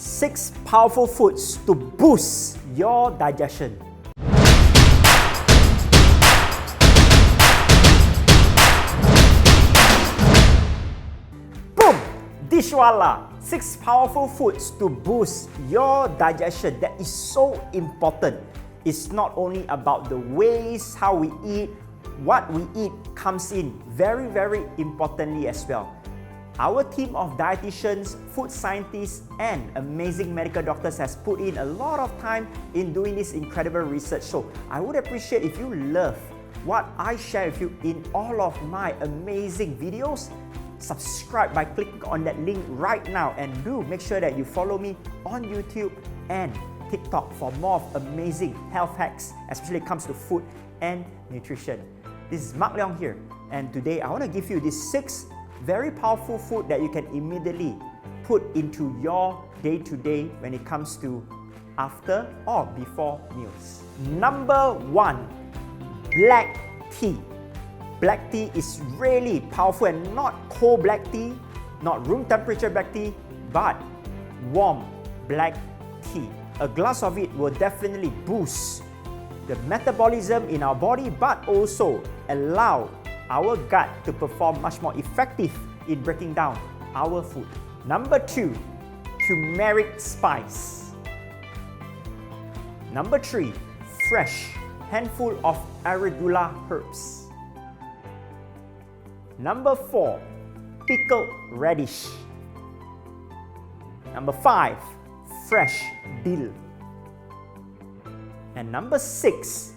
6 powerful foods to boost your digestion. Boom! Dishwalla! 6 powerful foods to boost your digestion. That is so important. It's not only about the ways, how we eat, what we eat comes in very, very importantly as well. Our team of dietitians, food scientists, and amazing medical doctors has put in a lot of time in doing this incredible research. So I would appreciate if you love what I share with you in all of my amazing videos. Subscribe by clicking on that link right now, and do make sure that you follow me on YouTube and TikTok for more of amazing health hacks, especially when it comes to food and nutrition. This is Mark Leong here, and today I want to give you these 6 very powerful food that you can immediately put into your day-to-day when it comes to after or before meals. Number 1, black tea. Black tea is really powerful, and not cold black tea, not room temperature black tea, but warm black tea. A glass of it will definitely boost the metabolism in our body, but also allow our gut to perform much more effective in breaking down our food. Number 2, turmeric spice. Number 3, fresh handful of ARUGULA herbs. Number 4, pickled radish. Number 5, fresh dill. And number 6,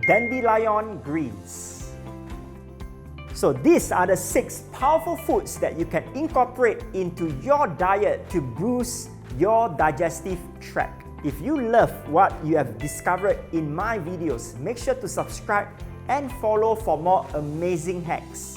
dandelion greens. So these are the 6 powerful foods that you can incorporate into your diet to boost your digestive tract. If you love what you have discovered in my videos, make sure to subscribe and follow for more amazing hacks.